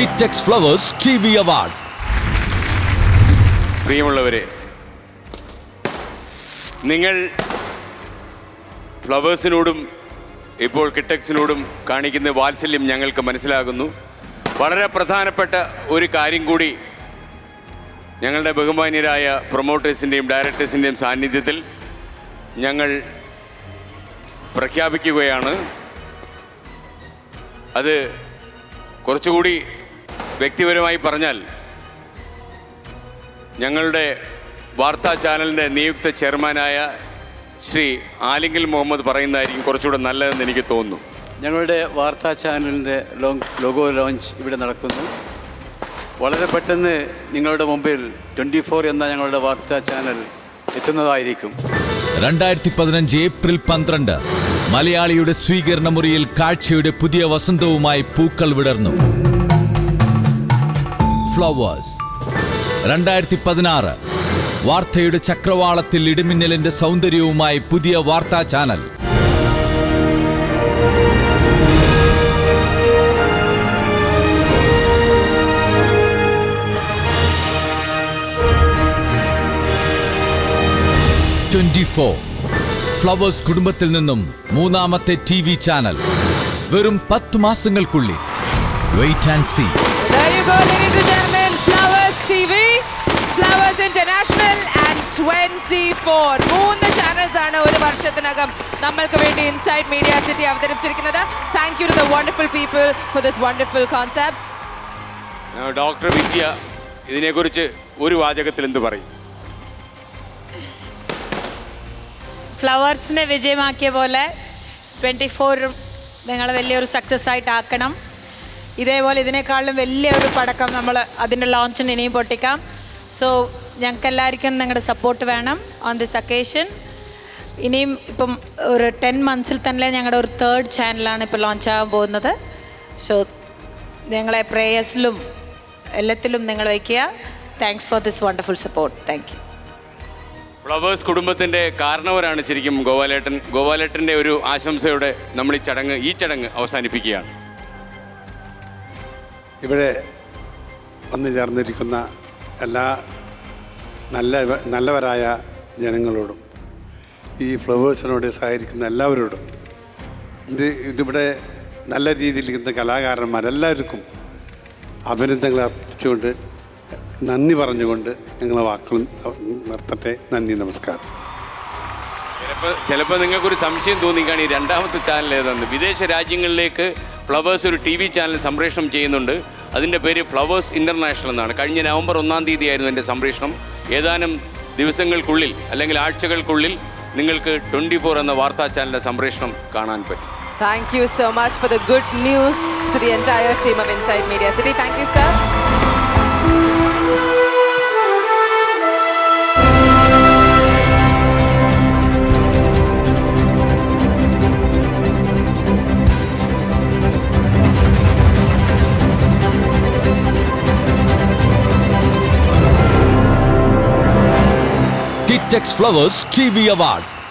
Kitex flowers TV awards. പ്രിയമുള്ളവരെ, നിങ്ങൾ ഫ്ലവേഴ്സിനോടും ഇപ്പോൾ കിറ്റെക്സിനോടും കാണിക്കുന്ന വാത്സല്യം ഞങ്ങൾക്ക് മനസ്സിലാകുന്നു. വളരെ പ്രധാനപ്പെട്ട ഒരു കാര്യം കൂടി ഞങ്ങളുടെ ബഹുമാന്യരായ പ്രൊമോട്ടേഴ്സിൻ്റെയും ഡയറക്ടേഴ്സിൻ്റെയും സാന്നിധ്യത്തിൽ ഞങ്ങൾ പ്രഖ്യാപിക്കുകയാണ്. അത് കുറച്ചുകൂടി വ്യക്തിപരമായി പറഞ്ഞാൽ, ഞങ്ങളുടെ വാർത്താ ചാനലിൻ്റെ നിയുക്ത ചെയർമാനായ ശ്രീ ആലിംഗൽ മുഹമ്മദ് പറയുന്നതായിരിക്കും കുറച്ചുകൂടെ നല്ലതെന്ന് എനിക്ക് തോന്നുന്നു. ഞങ്ങളുടെ വാർത്താ ചാനലിൻ്റെ ലോഗോ ലോഞ്ച് ഇവിടെ നടക്കുന്നു. വളരെ പെട്ടെന്ന് നിങ്ങളുടെ മുമ്പിൽ 24 എന്ന ഞങ്ങളുടെ വാർത്താ ചാനൽ എത്തുന്നതായിരിക്കും. 2015 ഏപ്രിൽ 12 മലയാളിയുടെ സ്വീകരണ മുറിയിൽ കാഴ്ചയുടെ പുതിയ വസന്തവുമായി പൂക്കൾ വിടർന്നു. ഫ്ലവേഴ്സ്. 2016 വാർത്തയുടെ ചക്രവാളത്തിൽ ഇടിമിന്നലിന്റെ സൗന്ദര്യവുമായി പുതിയ വാർത്താ ചാനൽ. ഫ്ലവേഴ്സ് കുടുംബത്തിൽ നിന്നും മൂന്നാമത്തെ TV ചാനൽ വെറും 10 മാസങ്ങൾക്കുള്ളിൽ. Wait and see. There you go, ladies and gentlemen. Flowers TV, Flowers International and 24. 3 channels ആണ് ഒരു വർഷത്തിനകം നമ്മൾക്ക് വേണ്ടി ഇൻസൈഡ് മീഡിയ സിറ്റി അവതരിപ്പിച്ചിരിക്കുന്നത്. Thank you to the wonderful people for this wonderful concepts. Doctor Vidya ഇതിനെക്കുറിച്ച് ഒരു വാചകത്തിൽ എന്ത് പറയും? ഫ്ലവേഴ്സിനെ വിജയമാക്കിയ പോലെ 24 നിങ്ങൾ വലിയൊരു സക്സസ് ആയിട്ട് ആക്കണം. ഇതേപോലെ ഇതിനേക്കാളും വലിയൊരു പടക്കം നമ്മൾ അതിൻ്റെ ലോഞ്ചിന് ഇനിയും പൊട്ടിക്കാം. സോ ഞങ്ങൾക്ക് എല്ലാവർക്കും നിങ്ങളുടെ സപ്പോർട്ട് വേണം ഓൺ ദിസ് അക്കേഷൻ. ഇനിയും ഇപ്പം ഒരു 10 മന്ത്സിൽ തന്നെ ഞങ്ങളുടെ ഒരു 3rd ചാനലാണ് ഇപ്പോൾ ലോഞ്ച് ആകാൻ പോകുന്നത്. സോ ഞങ്ങളെ പ്രേയേഴ്സിലും എല്ലാത്തിലും നിങ്ങൾ വയ്ക്കുക. Thanks for this wonderful support. Thank you. Flowers കുടുംബത്തിൻ്റെ കാരണവരാണ് ശരിക്കും ഗോപാലേട്ടൻ. ഗോപാലേട്ടൻ്റെ ഒരു ആശംസയോടെ നമ്മൾ ഈ ചടങ്ങ് അവസാനിപ്പിക്കുകയാണ്. ഇവിടെ വന്നു ചേർന്നിരിക്കുന്ന എല്ലാ നല്ലവരായ ജനങ്ങളോടും ഈ ഫ്ലവേഴ്സിനോട് സഹകരിക്കുന്ന എല്ലാവരോടും ഇതിവിടെ നല്ല രീതിയിലിരിക്കുന്ന കലാകാരന്മാരെല്ലാവർക്കും അഭിനന്ദനങ്ങൾ അർപ്പിച്ചുകൊണ്ട് നന്ദി പറഞ്ഞുകൊണ്ട് ഞങ്ങളെ വാക്കുകൾ നിർത്തട്ടെ. നന്ദി, നമസ്കാരം. ചിലപ്പോൾ നിങ്ങൾക്കൊരു സംശയം തോന്നിക്കാണ് ഈ രണ്ടാമത്തെ ചാനൽ ഏതാണെന്ന്. വിദേശ രാജ്യങ്ങളിലേക്ക് ഫ്ലവേഴ്സ് ഒരു TV ചാനൽ സംപ്രേഷണം ചെയ്യുന്നുണ്ട്. അതിൻ്റെ പേര് ഫ്ലവേഴ്സ് ഇൻ്റർനാഷണൽ എന്നാണ്. കഴിഞ്ഞ നവംബർ 1-ാം തീയതിയായിരുന്നു എൻ്റെ സംപ്രേഷണം. ഏതാനും ദിവസങ്ങൾക്കുള്ളിൽ അല്ലെങ്കിൽ ആഴ്ചകൾക്കുള്ളിൽ നിങ്ങൾക്ക് 24 എന്ന വാർത്താ ചാനലിൻ്റെ സംപ്രേഷണം കാണാൻ പറ്റും. Thank you so much for the good news to the entire team of Inside Media City. Thank you, sir. Kitex flowers TV awards.